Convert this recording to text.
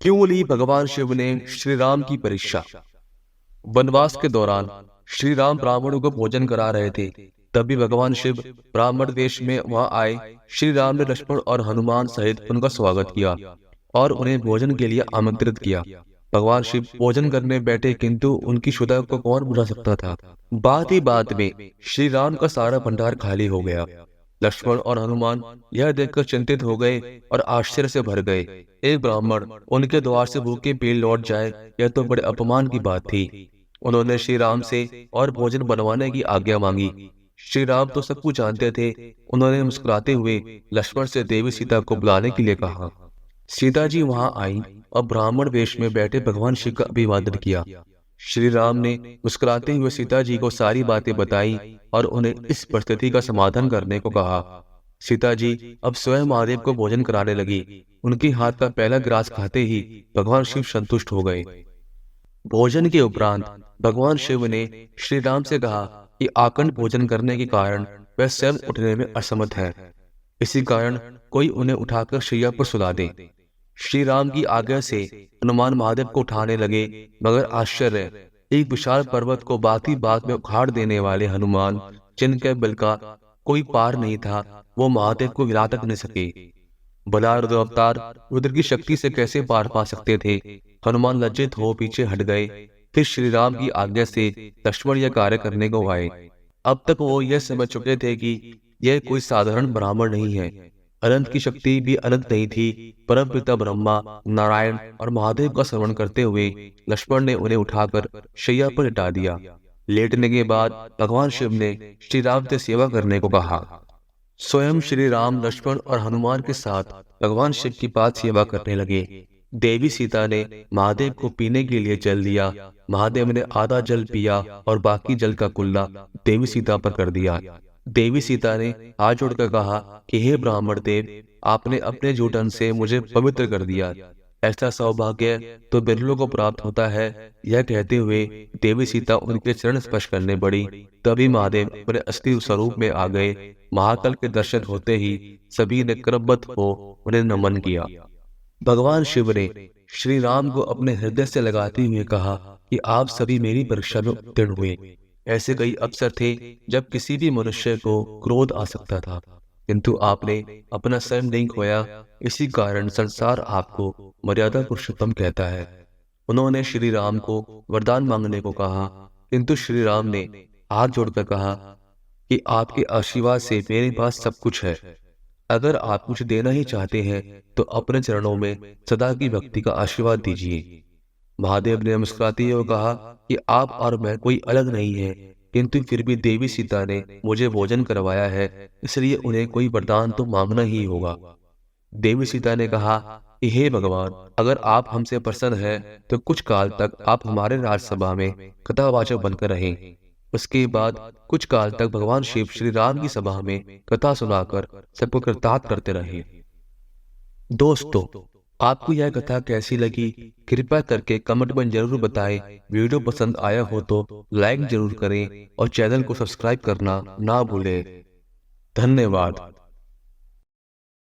क्यों ली भगवान शिव ने श्री राम की परीक्षा। वनवास के दौरान श्री राम ब्राह्मणों को भोजन करा रहे थे। तभी भगवान शिव ब्राह्मण वेश में वहां आए। श्री राम ने लक्ष्मण और हनुमान सहित उनका स्वागत किया और उन्हें भोजन के लिए आमंत्रित किया। भगवान शिव भोजन करने बैठे, किंतु उनकी क्षुधा को कौन बुझा सकता था। बात ही बात में श्री राम का सारा भंडार खाली हो गया। लक्ष्मण और हनुमान यह देखकर चिंतित हो गए और आश्चर्य से भर गए। एक ब्राह्मण उनके द्वार से भूखे पेट लौट जाए, यह तो बड़े अपमान की बात थी। उन्होंने श्री राम से और भोजन बनवाने की आज्ञा मांगी। श्री राम तो सब कुछ जानते थे। उन्होंने मुस्कुराते हुए लक्ष्मण से देवी सीता को बुलाने के लिए कहा। सीता जी वहां आई और ब्राह्मण वेश में बैठे भगवान शिव का अभिवादन किया। श्री राम ने मुस्कुराते हुए सीता जी को सारी बातें बताई और उन्हें इस परिस्थिति का समाधान करने को कहा। सीता जी अब स्वयं महादेव को भोजन कराने लगी। उनके हाथ का पहला ग्रास खाते ही भगवान शिव संतुष्ट हो गए। भोजन के उपरांत भगवान शिव ने श्री राम से कहा कि आकंठ भोजन करने के कारण वह स्वयं उठने में असमर्थ है। इसी कारण कोई उन्हें उठाकर शैया पर सुला दे। श्री राम की आज्ञा से हनुमान महादेव को उठाने लगे, मगर आश्चर्य, एक विशाल पर्वत को बात ही बात में उखाड़ देने वाले हनुमान, जिनके बल का कोई पार नहीं था, वो महादेव को गिरा तक नहीं सके। भला रुद्र अवतार रुद्र की शक्ति से कैसे पार पा सकते थे। हनुमान लज्जित हो पीछे हट गए। फिर श्री राम की आज्ञा से लक्ष्मण यह कार्य करने को आए। अब तक वो यह समझ चुके थे कि यह कोई साधारण ब्राह्मण नहीं है। अनंत की शक्ति भी अनंत नहीं थी। परम पिता ब्रह्मा, नारायण और महादेव का स्मरण करते हुए लक्ष्मण ने उन्हें उठाकर शैया पर लिटा दिया। लेटने के बाद भगवान शिव ने श्री राम से सेवा करने को कहा। स्वयं श्री राम लक्ष्मण और हनुमान के साथ भगवान शिव की पाद सेवा करने लगे। देवी सीता ने महादेव को पीने के लिए जल दिया। महादेव ने आधा जल पिया और बाकी जल का कुल्ला देवी सीता पर कर दिया। देवी सीता ने हाथ जोड़कर कहा कि हे ब्राह्मण देव, आपने अपने जूठन से मुझे पवित्र कर दिया। ऐसा सौभाग्य तो बिरलों को प्राप्त होता है। यह कहते हुए देवी सीता उनके चरण स्पर्श करने बढ़ी। तभी महादेव अपने असली स्वरूप में आ गए। महाकाल के दर्शन होते ही सभी ने क्रमबद्ध हो उन्हें नमन किया। भगवान शिव ने श्री राम को अपने हृदय से लगाते हुए कहा कि आप सभी मेरी परीक्षा में उत्तीर्ण हुए। ऐसे कई अवसर थे जब किसी भी मनुष्य को क्रोध आ सकता था, किंतु आपने अपना स्वयं नहीं खोया। इसी कारण संसार आपको मर्यादा पुरुषोत्तम कहता है। उन्होंने श्री राम को वरदान मांगने को कहा, किंतु श्री राम ने हाथ जोड़कर कहा कि आपके आशीर्वाद से मेरे पास सब कुछ है। अगर आप कुछ देना ही चाहते हैं तो अपने चरणों में सदा की भक्ति का आशीर्वाद दीजिए। महादेव ने मुस्कुराते हुए कहा कि आप और मैं कोई अलग नहीं है, किंतु फिर भी देवी सीता ने मुझे भोजन करवाया है, इसलिए उन्हें कोई वरदान तो मांगना ही होगा। देवी सीता ने कहा कि हे भगवान, अगर आप हमसे प्रसन्न हैं तो कुछ काल तक आप हमारे राजसभा में कथावाचक बनकर रहें। उसके बाद कुछ काल तक भगवान शिव श्री राम की सभा में कथा सुनाकर सबको कृतार्थ करते रहे। दोस्तों, आपको यह कथा कैसी लगी कृपया करके कमेंट में जरूर बताएं। वीडियो पसंद आया हो तो लाइक जरूर करें और चैनल को सब्सक्राइब करना ना भूलें। धन्यवाद।